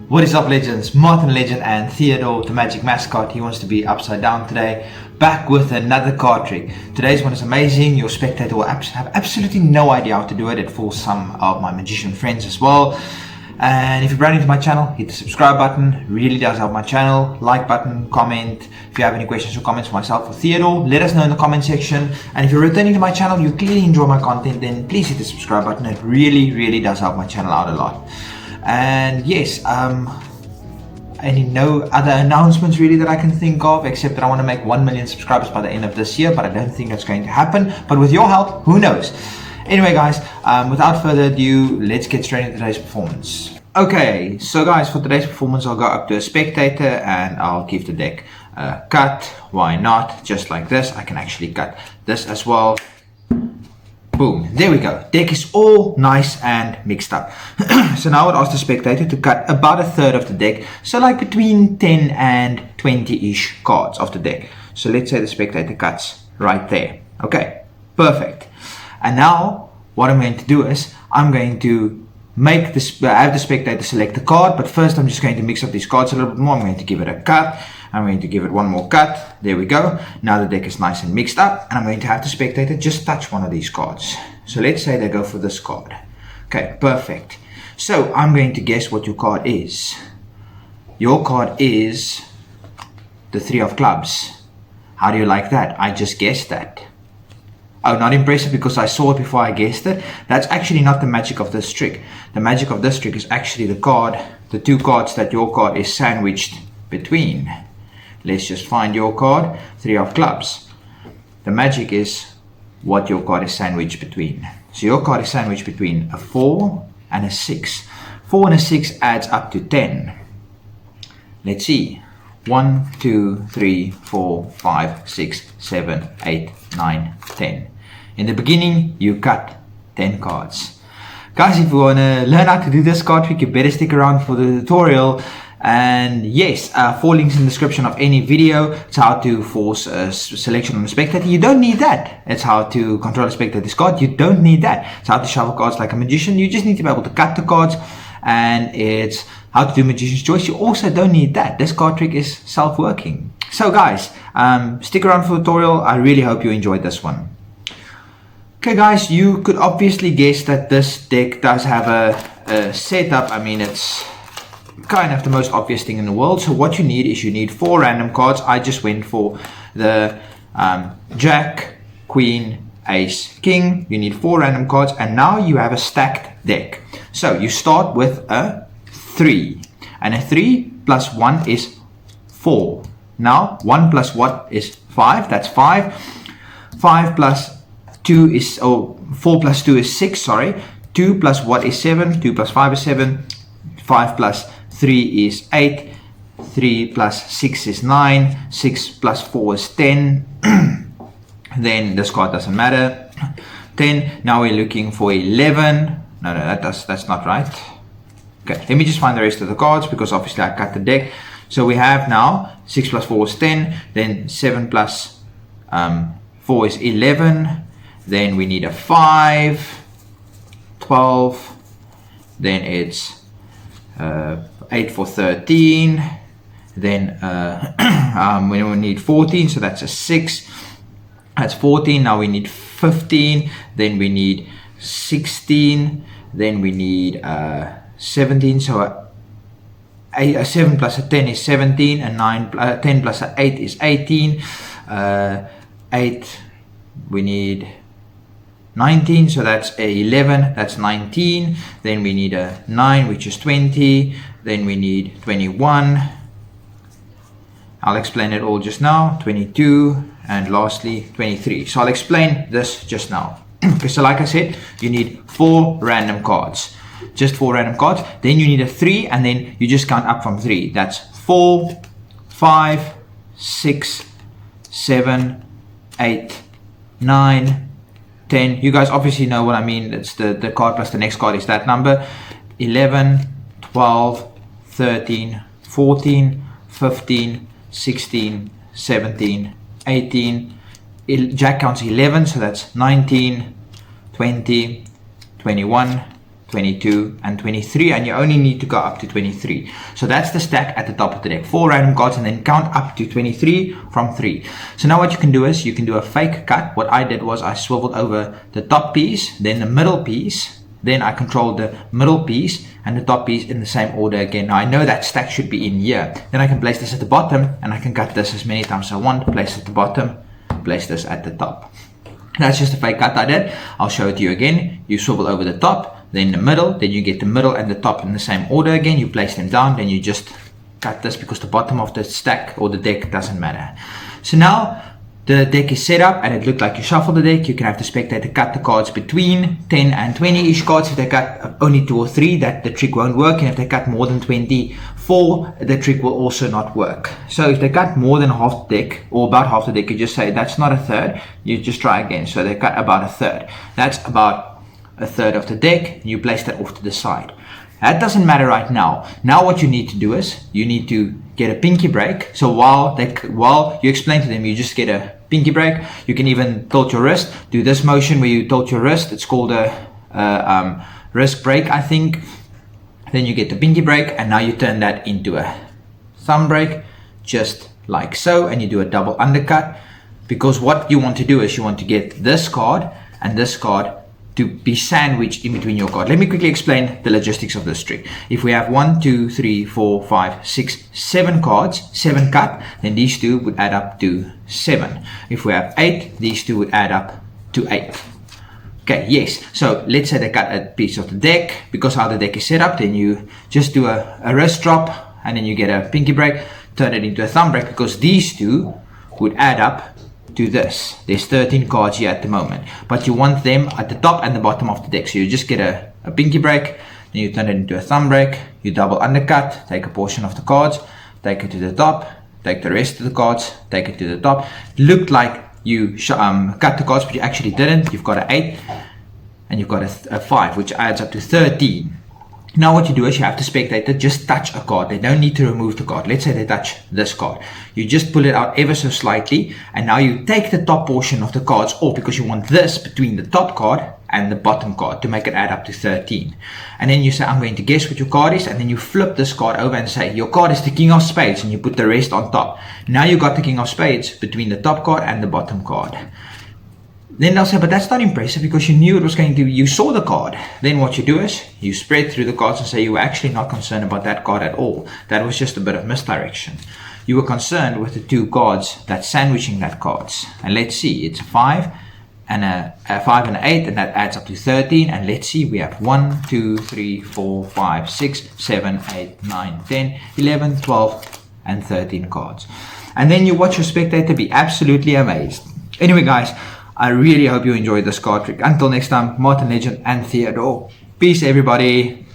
What is up, legends? Martin Legend and Theodore, the magic mascot. He wants to be upside down today. Back with another card trick. Today's one is amazing. Your spectator will have absolutely no idea how to do it. It fools some of my magician friends as well. And if you're brand new to my channel, hit the subscribe button. Really does help my channel. Like button, comment. If you have any questions or comments for myself or Theodore, let us know in the comment section. And if you're returning to my channel, you clearly enjoy my content, then please hit the subscribe button. It really does help my channel out a lot. And yes, no other announcements really that I can think of, except that I want to make 1 million subscribers by the end of this year, but I don't think that's going to happen. But with your help, who knows? Anyway guys, without further ado, let's get straight into today's performance. Okay, so guys, for today's performance I'll go up to a spectator and I'll give the deck a cut. Why not? Just like this. I can actually cut this as well. Boom, there we go. Deck is all nice and mixed up. So now I would ask the spectator to cut about a third of the deck. So like between 10 and 20-ish cards of the deck. So let's say the spectator cuts right there. Okay, perfect. And now what I'm going to do is I'm going to make this, have the spectator select the card, but first I'm just going to mix up these cards a little bit more. I'm going to give it a cut. I'm going to give it one more cut. There we go. Now the deck is nice and mixed up, and I'm going to have the spectator just touch one of these cards. So let's say they go for this card. Okay, perfect. So I'm going to guess what your card is. Your card is the 3 of clubs. How do you like that? I just guessed that. Oh, not impressive because I saw it before I guessed it. That's actually not the magic of this trick. The magic of this trick is actually the card, the 2 cards that your card is sandwiched between. Let's just find your card, 3 of clubs. The magic is what your card is sandwiched between. So your card is sandwiched between a 4 and a 6. 4 and a 6 adds up to 10. Let's see. 1, 2, 3, 4, 5, 6, 7, 8, 9, 10. In the beginning, you cut 10 cards. Guys, if you want to learn how to do this card trick, you better stick around for the tutorial. And yes, 4 links in the description of any video. It's how to force a selection on the spectator. You don't need that. It's how to control a spectator's card. You don't need that. It's how to shuffle cards like a magician. You just need to be able to cut the cards. And it's how to do magician's choice. You also don't need that. This card trick is self-working. So guys, stick around for the tutorial. I really hope you enjoyed this one. Okay guys, you could obviously guess that this deck does have a setup. I mean, it's kind of the most obvious thing in the world. So what you need is you need 4 random cards. I just went for the Jack, Queen, Ace, King. You need 4 random cards, and now you have a stacked deck. So you start with a 3, and a 3 plus 1 is 4. Now 1 plus what is 5? That's 5. 5 plus 2 is, 4 plus 2 is 6, sorry. 2 plus what is 7? 2 plus 5 is 7. 5 plus 3 is 8. 3 plus 6 is 9. 6 plus 4 is 10. Then this card doesn't matter. 10. Now we're looking for 11. No, that's not right. Okay, let me just find the rest of the cards because obviously I cut the deck. So we have now 6 plus 4 is 10. Then 7 plus 4 is 11. Then we need a 5. 12. Then it's 8 for 13. Then we need 14, so that's a 6. That's 14. Now we need 15. Then we need 16. Then we need 17. So a 7 plus a 10 is 17. And 10 plus a 8 is 18. 8. We need 19. So that's a 11. That's 19. Then we need a 9, which is 20. Then we need 21. I'll explain it all just now. 22. And lastly 23. So I'll explain this just now. Okay, so like I said, you need 4 random cards. Just 4 random cards. Then you need a 3, and then you just count up from 3. That's 4, 5, 6, 7, 8, 9, 10. You guys obviously know what I mean. It's the card plus the next card is that number. 11, 12, 13, 14, 15, 16, 17, 18. Jack counts 11, so that's 19, 20, 21, 22, and 23, and you only need to go up to 23. So that's the stack at the top of the deck. 4 random cards, and then count up to 23 from 3. So now what you can do is you can do a fake cut. What I did was I swiveled over the top piece, then the middle piece, then I controlled the middle piece and the top piece in the same order again. Now I know that stack should be in here. Then I can place this at the bottom, and I can cut this as many times as I want. Place it at the bottom, place this at the top. That's just a fake cut I did. I'll show it to you again. You swivel over the top, then the middle, then you get the middle and the top in the same order again. You place them down, then you just cut this because the bottom of the stack or the deck doesn't matter. So now the deck is set up and it looked like you shuffle the deck. You can have the spectator cut the cards between 10 and 20-ish cards. If they cut only 2 or 3, that the trick won't work. And if they cut more than 24, the trick will also not work. So if they cut more than half the deck or about half the deck, you just say that's not a third. You just try again. So they cut about a third. That's about a third of the deck. You place that off to the side. That doesn't matter right now. Now what you need to do is you need to get a pinky break. So while you explain to them, you just get a pinky break. You can even tilt your wrist. Do this motion where you tilt your wrist. It's called a wrist break, I think. Then you get the pinky break, and now you turn that into a thumb break, just like so, and you do a double undercut. Because what you want to do is you want to get this card and this card to be sandwiched in between your card. Let me quickly explain the logistics of this trick. If we have 1, 2, 3, 4, 5, 6, 7 cards, 7 cut, then these 2 would add up to 7. If we have 8, these 2 would add up to 8. Okay, yes. So let's say they cut a piece of the deck. Because how the deck is set up, then you just do a wrist drop, and then you get a pinky break, turn it into a thumb break, because these 2 would add up to this. There's 13 cards here at the moment, but you want them at the top and the bottom of the deck. So you just get a pinky break, then you turn it into a thumb break, you double undercut, take a portion of the cards, take it to the top, take the rest of the cards, take it to the top. It looked like you cut the cards, but you actually didn't. You've got an 8 and you've got a 5, which adds up to 13. Now what you do is you have the spectator just touch a card. They don't need to remove the card. Let's say they touch this card. You just pull it out ever so slightly, and now you take the top portion of the cards off, because you want this between the top card and the bottom card to make it add up to 13. And then you say, I'm going to guess what your card is, and then you flip this card over and say, your card is the King of Spades, and you put the rest on top. Now you got the King of Spades between the top card and the bottom card. Then they'll say, but that's not impressive because you knew it was going to, you saw the card. Then what you do is you spread through the cards and say you were actually not concerned about that card at all. That was just a bit of misdirection. You were concerned with the 2 cards that's sandwiching that cards. And let's see, it's a 5 and a 5 and an 8, and that adds up to 13. And let's see, we have 1, 2, 3, 4, 5, 6, 7, 8, 9, 10, 11, 12, and 13 cards. And then you watch your spectator be absolutely amazed. Anyway, guys, I really hope you enjoyed this card trick. Until next time, Martin Legend and Theodore. Peace, everybody.